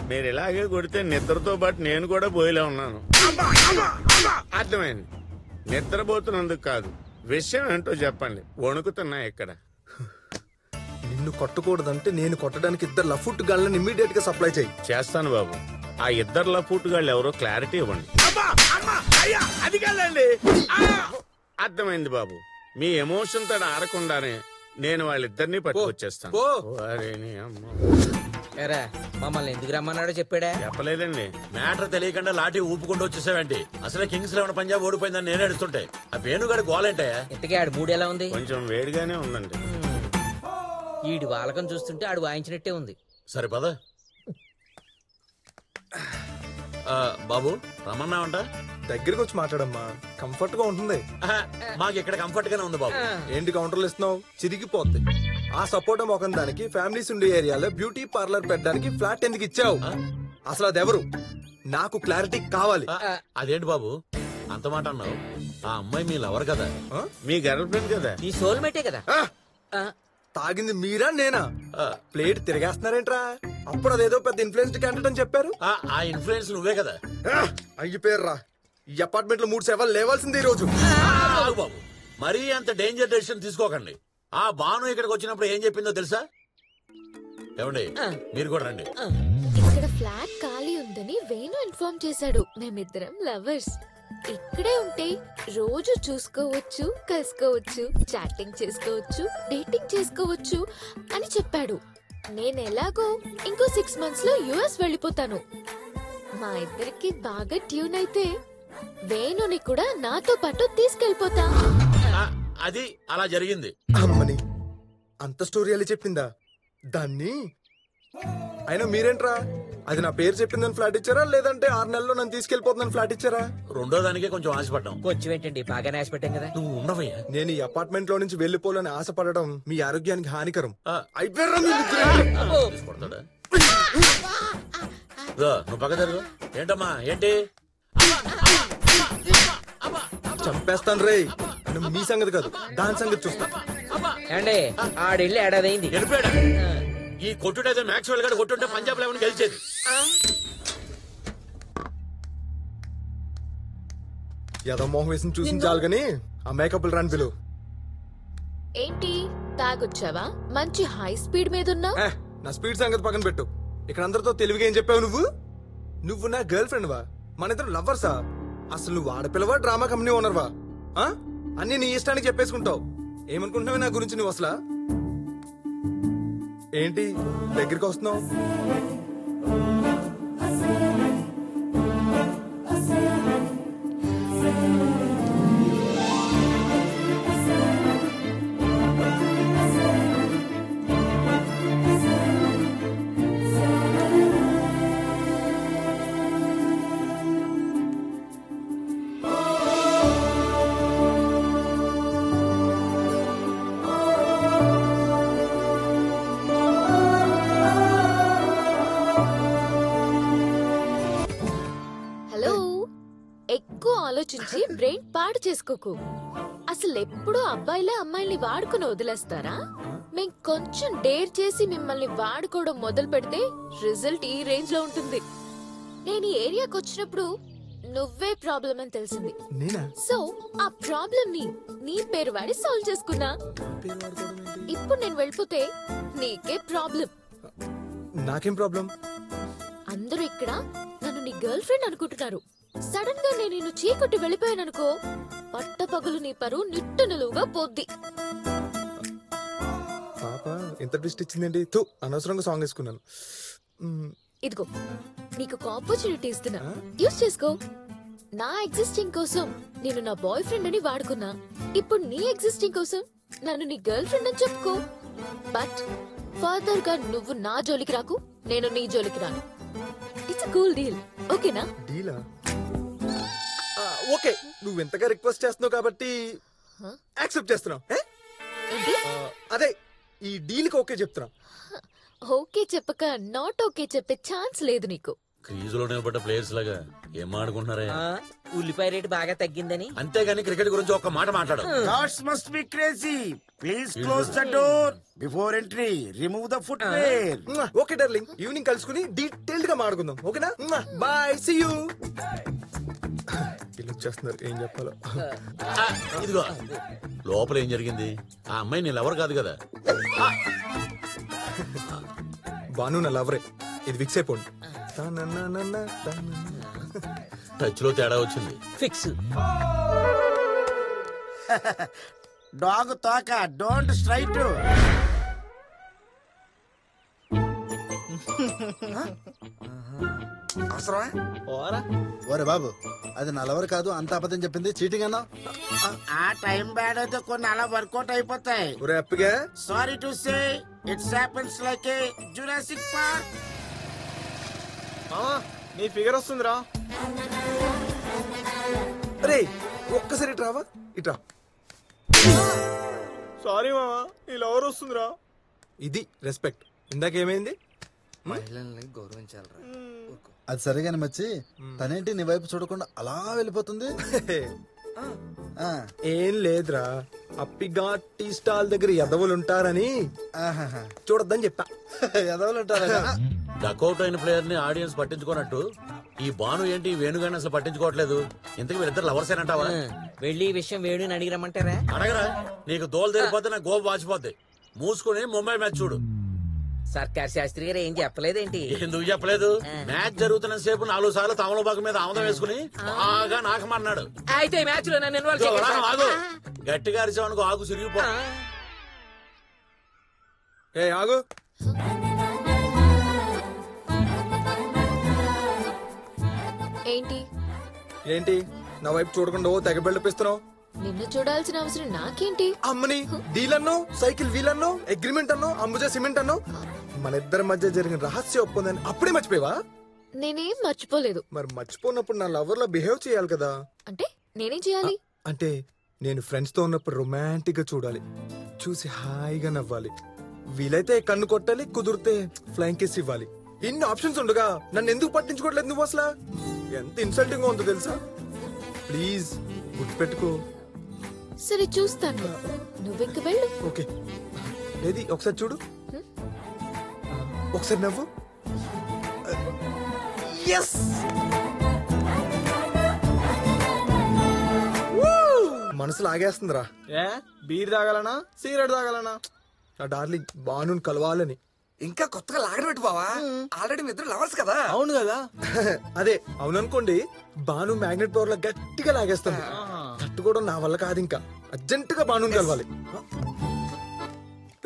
మీరు ఇలాగే కొడితే నిద్రతో పాటు నేను కూడా పోయిలా ఉన్నాను. అర్థమైంది. నిద్రపోతున్నందుకు కాదు, విషయం ఏంటో చెప్పండి. వణుకుతున్నా ఇక్కడ. నిన్ను కొట్టకూడదంటే నేను కొట్టడానికి 2 లఫుట్ గాళ్ళని ఇమ్మీడియట్ గా సప్లై చేయి. చేస్తాను బాబు. ఆ 2 లఫూటుగాళ్ళు ఎవరో క్లారిటీ ఇవ్వండి. అది కాదండి. అర్థమైంది బాబు. మీ ఎమోషన్ తోడు ఆడకుండానే నేను వాళ్ళిద్దరినీ పట్టుకొచ్చేస్తాను. మమ్మల్ని ఎందుకు రమ్మన్నాడో చెప్పాడా? చెప్పలేదండి. మ్యాటర్ తెలియకుండా లాఠీ ఊపుకుంటూ వచ్చేసావేంటి? అసలే కింగ్స్ 11 పంజాబ్ ఓడిపోయిందని నేను అడుస్తుంటే ఆ వేణుగాడి గోలేంటే. ఇంతకీ ఆడు మూడు ఎలా ఉంది? కొంచెం వేడిగానే ఉందండి. ఈడి వాలకం చూస్తుంటే ఆడు వాయించినట్టే ఉంది. సరే పద. బాబు రమ్మన్నావంట? దగ్గరికి వచ్చి మాట్లాడమ్మా, కంఫర్ట్ గా ఉంటుంది. మాకు ఇక్కడ కంఫర్ట్ గానే ఉంది బాబు. ఏంటి కౌంటర్లు ఇస్తున్నావు? చిరిగిపోద్ది. ఆ సపోర్ట్ మొఖం దానికి ఫ్యామిలీస్ ఉండే ఏరియాలో బ్యూటీ పార్లర్ పెట్టడానికి ఫ్లాట్ ఎందుకు ఇచ్చావు? అసలు అదెవరు? నాకు క్లారిటీ కావాలి. అదేంటి బాబు అంత మాట అన్నావు? ఆ అమ్మాయి మీ లవర్ కదా? మీ గర్ల్ ఫ్రెండ్ కదా? నీ సోల్మేటే కదా? తాగింది మీరా నేనా? ప్లేట్ తిరిగేస్తున్నారేంట్రా? అప్పుడు అదేదో పెద్ద ఇన్ఫ్లుయెన్స్డ్ క్యాండిడేట్ అని చెప్పారు. ఆ ఇన్ఫ్లుయెన్స్ నువ్వే కదా? అయ్యిపోయారా? ఈ అపార్ట్మెంట్ లో 3 సేవలు లేవాల్సింది ఈ రోజు. బాబు మరీ అంత డేంజర్ డెసిషన్ తీసుకోకండి. ఆ బాను ఇక్కడికి వచ్చినప్పుడు ఏం చెప్పిందో తెలుసా? ఏమండి మీరు కూడా రండి. ఇక్కడ ఫ్లాట్ ఖాళీ ఉందని వేణు ఇన్ఫార్మ్ చేశాడు. మేమిద్దరం లవర్స్. ఇక్కడే ఉంటే రోజు చూసుకోవచ్చు, కలుసుకోవచ్చు, చాటింగ్ చేసుకోవచ్చు, డేటింగ్ చేసుకోవచ్చు అని చెప్పాడు. నేను ఎలాగో ఇంకో 6 months లో US వెళ్ళిపోతాను. మా ఇద్దరికి బాగా ట్యూన్ అయితే వేణుని కూడా నాతో పాటు తీసుకెళ్ళిపోతా. అది అలా జరిగింది. అమ్మని అంత స్టోరీ అలా చెప్పిందా దాన్ని? అయినా మీరేంట్రా, అది నా పేరు చెప్పిందని ఫ్లాట్ ఇచ్చారా, లేదంటే 6 నెలల్లో నన్ను తీసుకెళ్లిపోతుందని ఫ్లాట్ ఇచ్చారా? రెండో దానికే కొంచెం ఆశపడ్డాం. కొంచెం ఏంటండి, బాగానే ఆశపెట్టాం కదా. నువ్వు ఉండవయ్యా. నేను ఈ అపార్ట్మెంట్ లో నుంచి వెళ్లిపోవాలని ఆశపడడం మీ ఆరోగ్యానికి హానికరం. నువ్వు పక్క జరుగు. ఏంటమ్మా ఏంటి? చంపేస్తాను రే. మీ సంగతి కాదు, దాని సంగతి చూస్తా. అండి ఆడెళ్ళి ఏడాదైంది. గెలిపాడు. ఈ కొట్టుడైతే మ్యాక్స్వెల్ గారు కొట్టుంటే పంజాబ్ లెవెన్ గెలిచేది. ఏదో మోహం వేసి చూసించాలి గాని ఆ మేకప్ రాని పిలువు. ఏంటి తాగొచ్చావా? మంచి హై స్పీడ్ మీద ఉన్నా. నా స్పీడ్ సంగతి పక్కన పెట్టు. ఇక్కడ అందరితో తెలివిగా ఏం చెప్పావు నువ్వు? నువ్వు నా గర్ల్ ఫ్రెండ్ వా? మన ఇద్దరు లవర్సా? అసలు నువ్వు ఆడపిల్లవా, డ్రామా కంపెనీ ఓనర్వా? అన్ని నీ ఇష్టానికి చెప్పేసుకుంటావు. ఏమనుకుంటున్నావు నా గురించి నువ్వు అసలు? ఏంటి దగ్గరికి వస్తున్నావు? ఆలోచించి బ్రెయిన్ పాడు చేసుకోకు. అసలు ఎప్పుడు అబ్బాయిలే అమ్మాయిల్ని వాడుకుని వదిలేస్తారా? మేం కొంచెం డేర్ చేసి మిమ్మల్ని వాడుకోవడం మొదలు పెడితే రిజల్ట్ ఈ రేంజ్ లో ఉంటుంది. నేను ఈ ఏరియాకి వచ్చినప్పుడు నువ్వే ప్రాబ్లం అని తెలిసింది. సో ఆ ప్రాబ్లం ని నీ పేరు వాడి సాల్వ్ చేసుకున్నా. ఇప్పుడు నేను వెళ్ళిపోతే నీకే ప్రాబ్లం. నాకేం ప్రాబ్లం? అందరూ ఇక్కడ నన్ను నీ గర్ల్ ఫ్రెండ్ అనుకుంటున్నారు. సడన్ గా నేను నిన్ను చీకొట్టి వెళ్ళిపోయాననుకో, పట్టపగలు నీ పరువు నిట్టు నిలువుగా పోద్ది. పాప ఎంత ట్విస్ట్ ఇచ్చిందండి. అనవసరంగా సాంగ్ వేసుకున్నాను. ఇదిగో నీకు ఒక ఆపర్చునిటీ ఇస్తున్నా, యూస్ చేసుకో. నా ఎగ్జిస్టింగ్ కోసం నేను నా బాయ్ ఫ్రెండ్ అని వాడుకున్నా. ఇప్పుడు నీ ఎగ్జిస్టింగ్ కోసం నన్ను నీ గర్ల్ ఫ్రెండ్ అని చెప్పుకో. బట్ ఫర్దర్ గా నువ్వు నా జోలికి రాకు, నేను నీ జోలికి రాను. It's a cool deal. ఓకేనా? డీలా? ఓకే, నువ్వు ఎంతగా రిక్వెస్ట్ చేస్తున్నావు కాబట్టి యాక్సెప్ట్ చేస్తున్నావు. అదే ఈ డీల్ కి ఓకే చెప్తున్నా. ఓకే చెప్పక నాట్ ఓకే చెప్పే ఛాన్స్ లేదు నీకు. క్రీజులో నిలబడ్డ ప్లేయర్స్ లాగా ఏం ఆడుకుంటున్నారా ఆ, ఉల్లిపాయ రేటు బాగా తగ్గిందని. అంతేగాని క్రికెట్ గురించి ఒక్క మాట మాట్లాడు. Gods must be crazy. Please close the door before entry. Remove the footwear. Okay darling, evening కలుసుకుని డీటెయిల్డ్ గా మాట్లాడుకుందాం. ఓకేనా? Bye, see you. వీళ్ళు వచ్చేస్తున్నారు, ఏం చెప్పాలో. ఆ, ఇదిగో లోపల ఏం జరిగింది? ఆ అమ్మాయి నేను ఎవరు కాదు కదా. బాను నా లవరే, ఇది ఫిక్స్ అయిపోండి. టచ్ లో తేడా వచ్చింది. Fix. Dog toka. Don't strike. అవసరమా? ఓరా ఓరే బాబు, అది నలవరు కాదు, అంత అబద్ధం చెప్పింది, చీటింగ్ అన్నా. ఆ టైం బ్యాడ్ అయితే కొన్ని అలా వర్కౌట్ అయిపోతాయి. ఒరే అప్పిగా, sorry to say it's happens like a Jurassic Park. నీ ఫిగర్ వస్తుందిరా. అరే ఒక్కసారి ఇటు రావా, ఇట్రా. సారీ మామా, నీ లవర్ వస్తుందిరా. ఇది రెస్పెక్ట్. ఇందాకేమైంది? మహిళల్ని గౌరవించాలరా. అది సరిగాని మచ్చి, తనేంటి నీ వైపు చూడకుండా అలా వెళ్ళిపోతుంది? ఆ, ఏం లేదురా, అప్పిగా టీ స్టాల్ దగ్గర ఎదవులు ఉంటారని ఆహాహా. చూడొద్దని చెప్పా. ఎదవలు ఉంటారా? డకౌట్ అయిన ప్లేయర్ ని ఆడియన్స్ పట్టించుకోనట్టు ఈ బాను ఏంటి వేణుగాని అసలు పట్టించుకోవట్లేదు. ఇంతకు వీళ్ళిద్దరు లవర్స్ ఏనంటావా? వెళ్ళి ఈ విషయం వేణుని అడిగి రమ్మంటారా? అడగరా, నీకు దోలు తెరిపోతే నా గోపు వాచిపోద్ది. మూసుకుని ముంబై మ్యాచ్ చూడు. సర్కార్ శాస్త్రి గారు ఏం చెప్పలేదేంటి? ఎందుకు చెప్పలేదు? మ్యాచ్ జరుగుతున్న సేపు 4 సార్లు తమలపాకు మీద ఆముదం వేసుకుని బాగా నాకమన్నాడు. అయితే ఈ మ్యాచ్ లో నన్ను ఇన్వాల్వ్ ఇదిగో చేయండి వరాను, సార్. ఆగు. గట్టిగా అరిచావనుకో ఆగు సిరిగిపో. ఆ, ఏ ఆగు. ఏంటి? ఏంటి నా వైపు చూడకుండా ఓ తెగ బిల్డపిస్తున్నావు? నిన్ను చూడాల్సిన అవసరం నాకేంటి? అమ్మని డీల్ అన్నో, సైకిల్ వీల్ అన్నో, అగ్రిమెంట్ అన్నో, అంబుజా సిమెంట్ అన్నో, మన ఇద్దరి మధ్య జరిగిన రహస్య ఒప్పందాన్ని అప్పుడే మర్చిపోయావా? నేనేం మర్చిపోలేదు. మరి మర్చిపోయినప్పుడు నా లవర్ లా బిహేవ్ చేయాలి కదా. అంటే నేనేం చేయాలి? అంటే నేను ఫ్రెండ్స్ తో ఉన్నప్పుడు రొమాంటిక్ గా చూడాలి, చూసి హాయిగా నవ్వాలి, వీలైతే కన్ను కొట్టాలి, కుదిరితే ఫ్లైంగ్ కిస్ ఇవ్వాలి. ఇన్ని ఆప్షన్స్ ఉండగా నన్ను ఎందుకు పట్టించుకోవట్లేదు నువ్వు? అసలు ఎంత ఇన్సల్టింగ్ గా ఉందో తెలుసా? ప్లీజ్ గుర్తుపెట్టుకో. సరే చూస్తాను, నువ్వింక వెళ్ళు. ఓకే, ఏది ఒకసారి చూడు, ఒకసారి నవ్వు. Yes! మనసు లాగేస్తుందిరా. ఏ బీర్ తాగాలనా సిగరెట్ తాగాలనా? నా డార్లింగ్ బాను కలవాలని. ఇంకా కొత్తగా లాగడం పెట్టు బావా, ఆల్రెడీ మీ ఇద్దరు లవర్స్ కదా. అవును కదా. అదే అవుననుకోండి, బాను మ్యాగ్నెట్ పవర్ లో గట్టిగా లాగేస్తుంది. తట్టుకోవడం నా వల్ల కాదు, ఇంకా అర్జెంట్ గా బాను కలవాలి.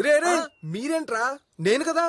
రే రే, మీరేంట్రా, నేను కదా.